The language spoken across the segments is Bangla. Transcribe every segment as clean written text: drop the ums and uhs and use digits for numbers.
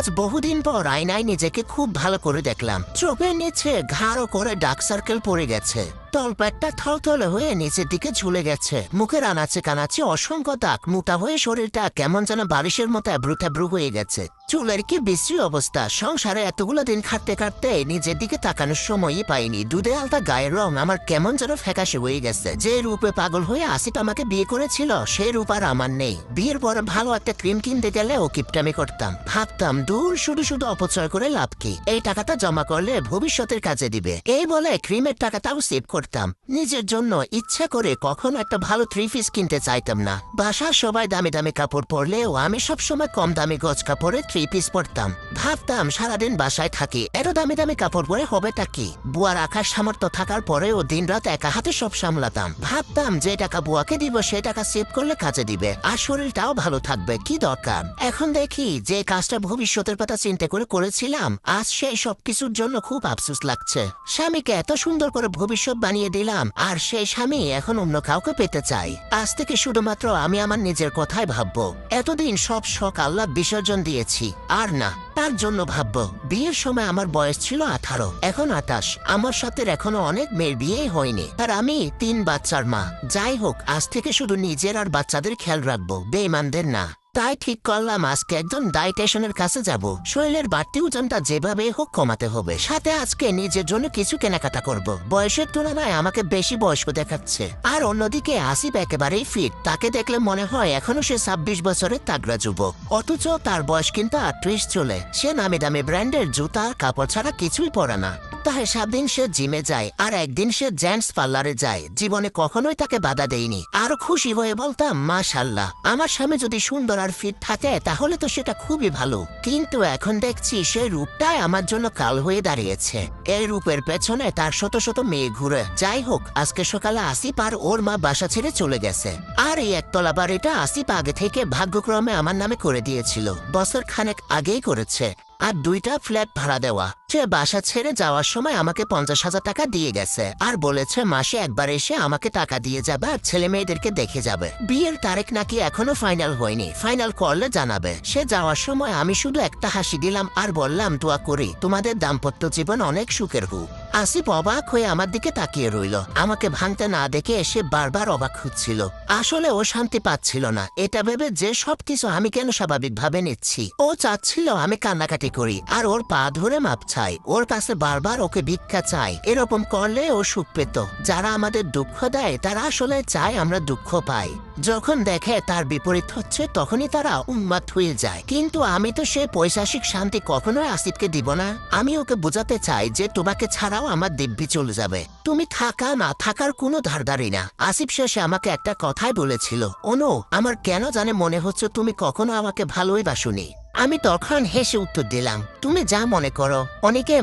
আজ বহুদিন পর আয়নায় নিজেকে খুব ভালো করে দেখলাম। চোখের নিচে ঘাড়ো করে ডার্ক সার্কেল পড়ে গেছে, তলপেটটা থলথলে হয়ে নিচের দিকে ঝুলে গেছে, মুখের আনাচে কানাচে অসংখ্য দাগ, মোটা হয়ে শরীরটা কেমন যেন বালিশের মতো অ্যাব্রু ট্যাব্রু হয়ে গেছে। চুলের কি বিশ্রী অবস্থা! সংসারে এতগুলো দিন খাটতে খাটতে নিজের দিকে তাকানোর সময়ই পাইনি। দুধে আলতা গায়ের রং আমার কেমন যেন ফ্যাকাশে হয়ে গেছে। যে রূপে পাগল হয়ে আসিফ আমাকে বিয়ে করেছিল সেই রূপ আর আমার নেই। বিয়ের পরে ভালো একটা ক্রিম কিনতে গেলে ও কিপটামি করতাম, ভাবতাম দূর শুধু শুধু অপচয় করে লাভ কি, এই টাকাটা জমা করলে ভবিষ্যতের কাজে দিবে, এই বলে ক্রিমের টাকাটাও সেভ করতাম নিজের জন্য। ইচ্ছা করে কখনো একটা ভালো থ্রি পিস কিনতে চাইতাম না। বাসার সবাই দামি দামি কাপড় পরলেও আমি সবসময় কম দামি গজ কাপড়ে থ্রি পিস পরতাম। ভাবতাম সারাদিন বাসায় থাকি, এত দামি দামি কাপড় পরে হবেটা কি। বুয়ার আকাশ সামর্থ্য থাকার পরেও দিনরাত একা হাতে সব সামলাতাম। ভাবতাম যে টাকা বুয়াকে দিব সে টাকা সেভ করলে কাজে দিবে, আর শরীরটাও ভালো থাকবে, কি দরকার। এখন দেখি যে কাজটা ভবিষ্যতের কথা চিন্তা করে করেছিলাম, আজ সেই সবকিছুর জন্য খুব আফসোস লাগছে। স্বামীকে এত সুন্দর করে ভবিষ্যৎ বানিয়ে দিলাম, আর সেই স্বামী এখন অন্য কাউকে পেতে চাই। আজ থেকে শুধুমাত্র আমি আমার নিজের কথাই ভাববো। এতদিন সব শখ আল্লাহ বিসর্জন দিয়েছি, আর না তার জন্য ভাববো। বিয়ের সময় আমার বয়স ছিল 18, এখন 28। আমার সাথে এখনো অনেক মেয়ের বিয়ে হয়নি, আর আমি 3 বাচ্চার মা। যাই হোক, আজ থেকে শুধু নিজের আর বাচ্চাদের খেয়াল রাখবো, বেঈমানদের না। তাই ঠিক করলাম আজকে একজন ডায়েটিশিয়ানের কাছে যাব। শরীরের বাড়তি ওজনটা যেভাবে হোক কমাতে হবে, সাথে আজকে নিজের জন্য কিছু কেনাকাটা করব। বয়সের তুলনায় আমাকে বেশি বয়স্ক দেখাচ্ছে। আর অন্যদিকে আসিফ একেবারেই ফিট, তাকে দেখলে মনে হয় এখনো সে 26 বছরের তাগড়া যুবক, অথচ তার বয়স কিন্তু 38 চলে। সে নামি দামি ব্র্যান্ডের জুতা কাপড় ছাড়া কিছুই পরে না। তাই 7 দিন সে জিমে যায়, আর একদিন সে জেন্টস পার্লারে যায়। জীবনে কখনোই তাকে বাধা দেয়নি। আরো খুশি হয়ে বলতাম, মাশাআল্লাহ, আমার স্বামী যদি সুন্দর আর ফিট থাকে তাহলে তো সেটা খুবই ভালো। কিন্তু এখন দেখছি সেই রূপটাই আমার জন্য কাল হয়ে দাঁড়িয়েছে। এই রূপের পেছনে তার শত শত মেয়ে ঘুরে। যাই হোক, আজকে সকালে আসিফ আর ওর মা বাসা ছেড়ে চলে গেছে। আর এই একতলা বাড়িটা আসিফ আগে থেকে ভাগ্যক্রমে আমার নামে করে দিয়েছিল, বছর খানেক আগেই করেছে। আর 2টা ফ্ল্যাট ভাড়া দেওয়া। সে বাসা ছেড়ে যাওয়ার সময় আমাকে 50,000 টাকা দিয়ে গেছে, আর বলেছে মাসে একবার এসে আমাকে টাকা দিয়ে যাবে আর ছেলে মেয়েদেরকে দেখে যাবে। বিয়ের তারিখ নাকি এখনো ফাইনাল হয়নি, ফাইনাল করলে জানাবে। সে যাওয়ার সময় আমি শুধু একটা হাসি দিলাম আর বললাম, দোয়া করি তোমাদের দাম্পত্য জীবন অনেক সুখের হোক। আসিফ অবাক হয়ে আমার দিকে তাকিয়ে রইল। আমাকে ভাঙতে না দেখে এসে বারবার অবাক হচ্ছিল। আসলে ও শান্তি পাচ্ছিল না, এটা ভেবে যে সবকিছু আমি কেন স্বাভাবিকভাবে নিচ্ছি। ও চাচ্ছিল আমি কান্নাকাটি করি আর ওর পা ধরে মাপ চাই, ওর কাছে বারবার ওকে ভিক্ষা চাই। এরকম করলে ও সুখ পেত। যারা আমাদের দুঃখ দেয় তারা আসলে চায় আমরা দুঃখ পাই। যখন দেখে তার বিপরীত হচ্ছে তখনই তারা উন্মাদ হয়ে যায়। কিন্তু আমি তো সে পৈশাচিক শান্তি কখনোই আসিফকে দিব না। আমি ওকে বোঝাতে চাই যে তোমাকে ছাড়াও আমার দিব্যি চলে যাবে, তুমি থাকা না থাকার কোনো ধারধারি না। আসিফ শেষে আমাকে একটা কথাই বলেছিল, অনু, আমার কেন জানে মনে হচ্ছে তুমি কখনো আমাকে ভালোই বাসুনি। আমি তখন হেসে উত্তর দিলাম, তুমি যা মনে করো। অনেকে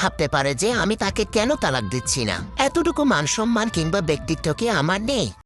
ভাবতে পারে যে আমি তাকে কেন তালাক দিচ্ছি না। এতটুকু মান সম্মান কিংবা ব্যক্তিত্ব কি আমার নেই?